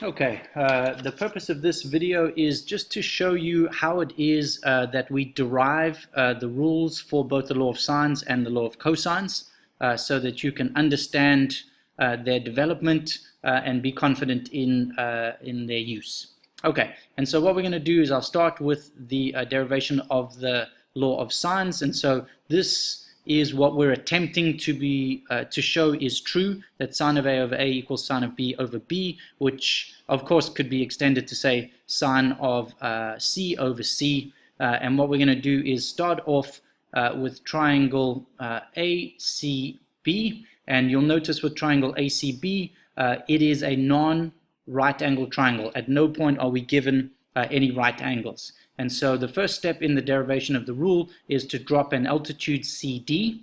Okay, the purpose of this video is just to show you how it is that we derive the rules for both the law of sines and the law of cosines so that you can understand their development and be confident in their use. Okay, and so what we're going to do is I'll start with the derivation of the law of sines, and so this is what we're attempting to show is true, that sine of A over A equals sine of B over B, which of course could be extended to say sine of C over C. And what we're going to do is start off with triangle ACB, and you'll notice with triangle ACB it is a non-right angle triangle. At no point are we given any right angles. And so the first step in the derivation of the rule is to drop an altitude CD.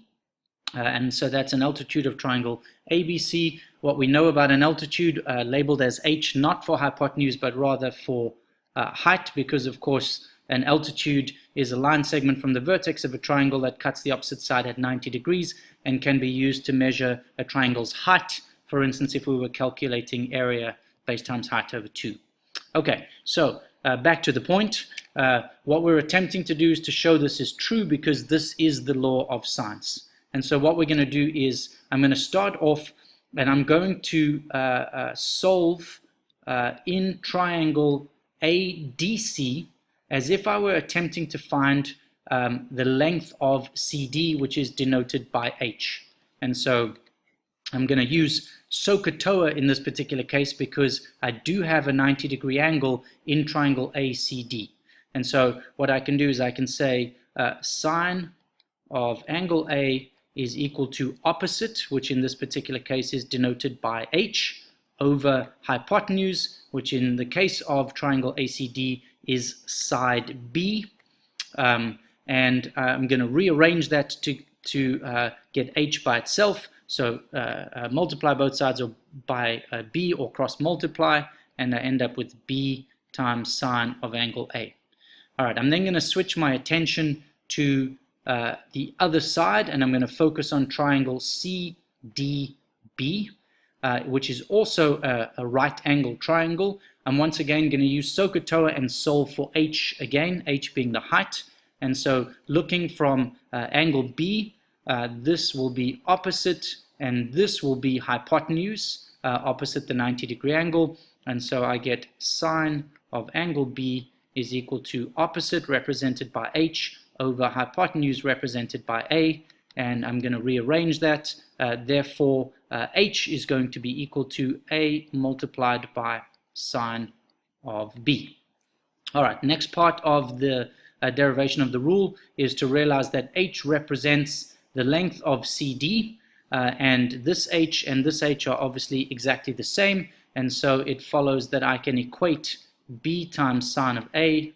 And so that's an altitude of triangle ABC. What we know about an altitude labeled as H, not for hypotenuse, but rather for height, because of course an altitude is a line segment from the vertex of a triangle that cuts the opposite side at 90 degrees and can be used to measure a triangle's height. For instance, if we were calculating area base times height over 2. Okay, so back to the point. What we're attempting to do is to show this is true because this is the law of sines. And so what we're going to do is I'm going to start off and I'm going to solve in triangle ADC as if I were attempting to find the length of CD, which is denoted by H. And so I'm going to use SOHCAHTOA in this particular case because I do have a 90-degree angle in triangle ACD. And so what I can do is I can say sine of angle A is equal to opposite, which in this particular case is denoted by H, over hypotenuse, which in the case of triangle ACD is side B. And I'm going to rearrange that to get H by itself. So multiply both sides by B or cross multiply, and I end up with B times sine of angle A. All right, I'm then going to switch my attention to the other side, and I'm going to focus on triangle CDB, which is also a right angle triangle. I'm once again going to use SOHCAHTOA and solve for H again, H being the height. And so looking from angle B, this will be opposite, and this will be hypotenuse, opposite the 90-degree angle. And so I get sine of angle B is equal to opposite, represented by H, over hypotenuse, represented by A. And I'm going to rearrange that. Therefore, H is going to be equal to A multiplied by sine of B. All right, next part of the derivation of the rule is to realize that H represents the length of CD, and this H are obviously exactly the same, and so it follows that I can equate B times sine of A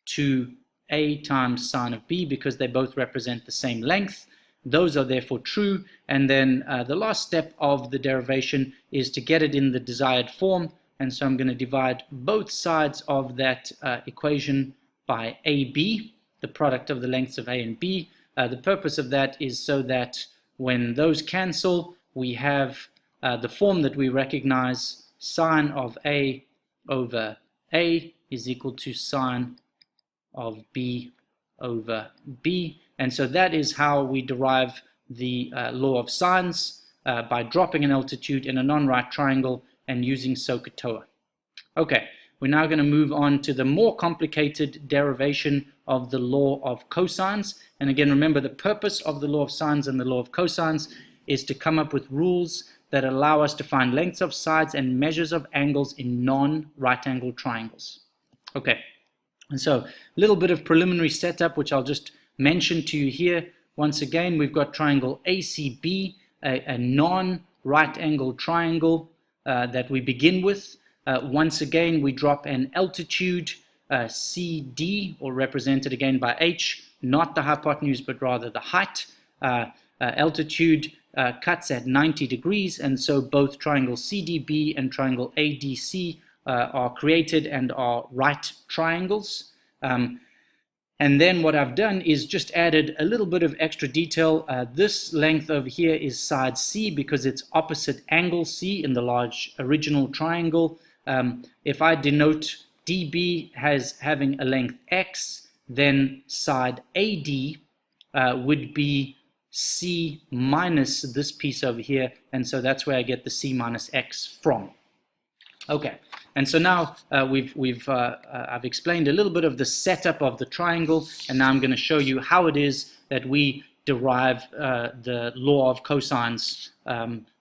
to A times sine of B because they both represent the same length. Those are therefore true, and then the last step of the derivation is to get it in the desired form, and so I'm going to divide both sides of that equation by AB, the product of the lengths of A and B. The purpose of that is so that when those cancel, we have the form that we recognize, sine of A over A is equal to sine of B over B. And so that is how we derive the law of sines by dropping an altitude in a non-right triangle and using SOHCAHTOA. Okay, we're now going to move on to the more complicated derivation of the law of cosines. And again, remember the purpose of the law of sines and the law of cosines is to come up with rules that allow us to find lengths of sides and measures of angles in non-right angle triangles. Okay, and so a little bit of preliminary setup, which I'll just mention to you here. Once again, we've got triangle ACB, a non-right angle triangle that we begin with. Once again, we drop an altitude CD, or represented again by H, not the hypotenuse, but rather the height. Altitude cuts at 90 degrees, and so both triangle CDB and triangle ADC are created and are right triangles. And then what I've done is just added a little bit of extra detail. This length over here is side C because it's opposite angle C in the large original triangle. If I denote DB as having a length x, then side AD would be C minus this piece over here, and so that's where I get the C minus x from. Okay, and so now I've explained a little bit of the setup of the triangle, and now I'm going to show you how it is that we derive the law of cosines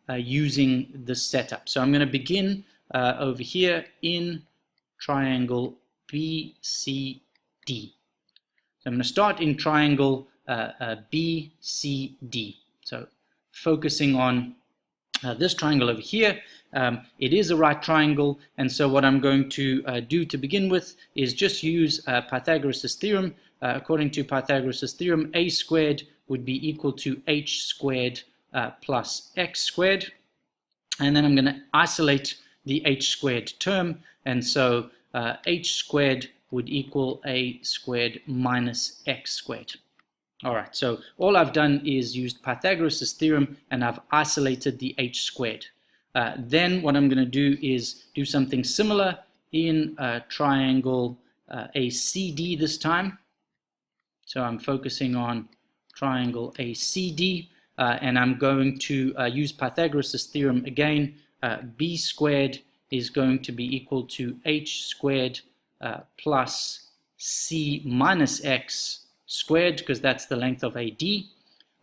using this setup. So I'm going to begin over here in triangle BCD. So I'm going to start in triangle BCD. So focusing on this triangle over here, it is a right triangle, and so what I'm going to do to begin with is just use Pythagoras' theorem. According to Pythagoras' theorem, a squared would be equal to h squared plus x squared, and then I'm going to isolate the h squared term, and so h squared would equal a squared minus x squared. All right, so all I've done is used Pythagoras' theorem, and I've isolated the h squared. Then what I'm going to do is do something similar in triangle ACD this time. So I'm focusing on triangle ACD, and I'm going to use Pythagoras' theorem again. B squared is going to be equal to h squared plus c minus x squared, because that's the length of AD.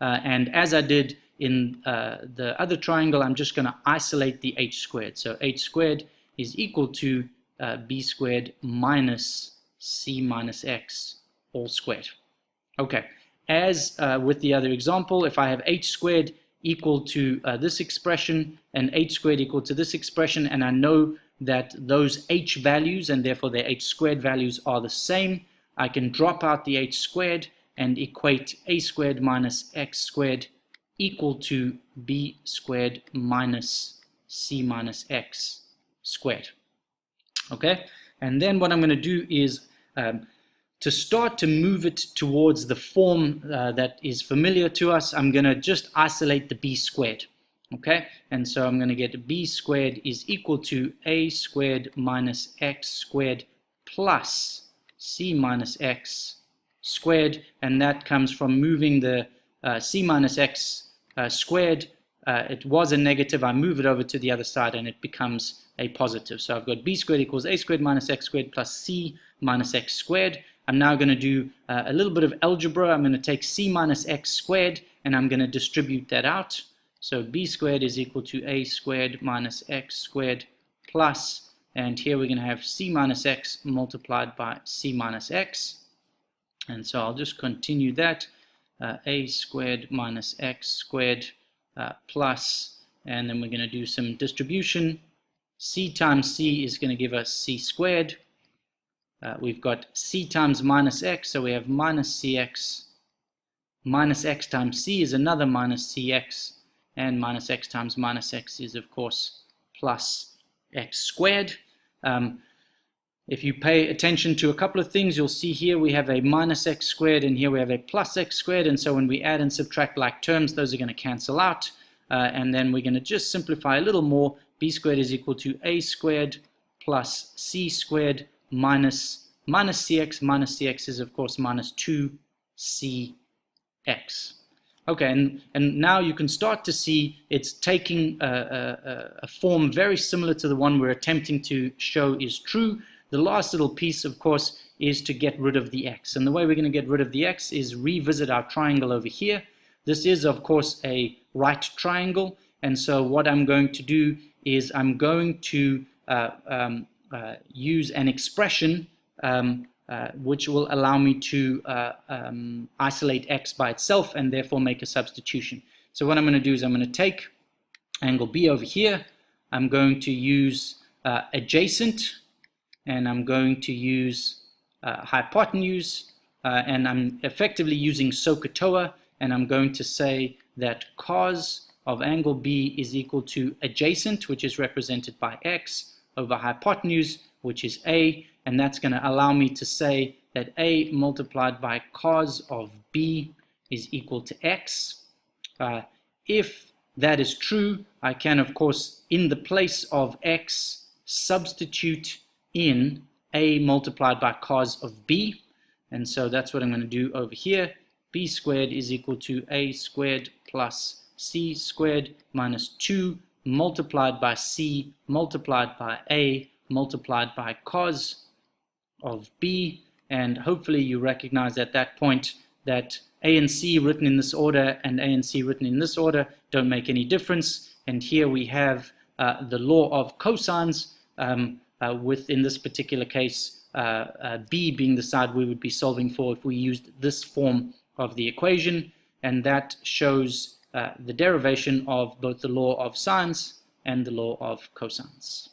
And as I did in the other triangle, I'm just going to isolate the h squared. So h squared is equal to b squared minus c minus x all squared. Okay, as with the other example, if I have h squared equal to this expression and h squared equal to this expression, and I know that those h values and therefore their h squared values are the same, I can drop out the h squared and equate a squared minus x squared equal to b squared minus c minus x squared. Okay, and then what I'm going to do is to start to move it towards the form that is familiar to us, I'm going to just isolate the b squared. Okay, and so I'm going to get b squared is equal to a squared minus x squared plus c minus x squared, and that comes from moving the c minus x squared. It was a negative, I move it over to the other side and it becomes a positive. So I've got b squared equals a squared minus x squared plus c minus x squared. I'm now going to do a little bit of algebra. I'm going to take c minus x squared and I'm going to distribute that out. So b squared is equal to a squared minus x squared plus, and here we're going to have c minus x multiplied by c minus x. And so I'll just continue that, a squared minus x squared plus, and then we're going to do some distribution. C times c is going to give us c squared. We've got c times minus x, so we have minus cx. Minus x times c is another minus cx, and minus x times minus x is, of course, plus x squared. If you pay attention to a couple of things, you'll see here we have a minus x squared and here we have a plus x squared, and so when we add and subtract like terms, those are going to cancel out, and then we're going to just simplify a little more. B squared is equal to a squared plus c squared minus cx. Minus cx is, of course, minus 2cx. Okay, and now you can start to see it's taking a form very similar to the one we're attempting to show is true. The last little piece, of course, is to get rid of the x. And the way we're going to get rid of the x is revisit our triangle over here. This is, of course, a right triangle. And so what I'm going to do is I'm going to use an expression which will allow me to isolate x by itself and therefore make a substitution. So what I'm going to do is I'm going to take angle B over here. I'm going to use adjacent, and I'm going to use hypotenuse, and I'm effectively using SOHCAHTOA, and I'm going to say that cos of angle B is equal to adjacent, which is represented by x, over hypotenuse, which is a, and that's going to allow me to say that a multiplied by cos of B is equal to x. If that is true, I can, of course, in the place of x, substitute in a multiplied by cos of b. And so that's what I'm going to do over here. B squared is equal to a squared plus c squared minus 2 multiplied by c multiplied by a multiplied by cos of b. And hopefully you recognize at that point that a and c written in this order and a and c written in this order don't make any difference. And here we have the law of cosines, with, in this particular case, b being the side we would be solving for if we used this form of the equation. And that shows the derivation of both the law of sines and the law of cosines.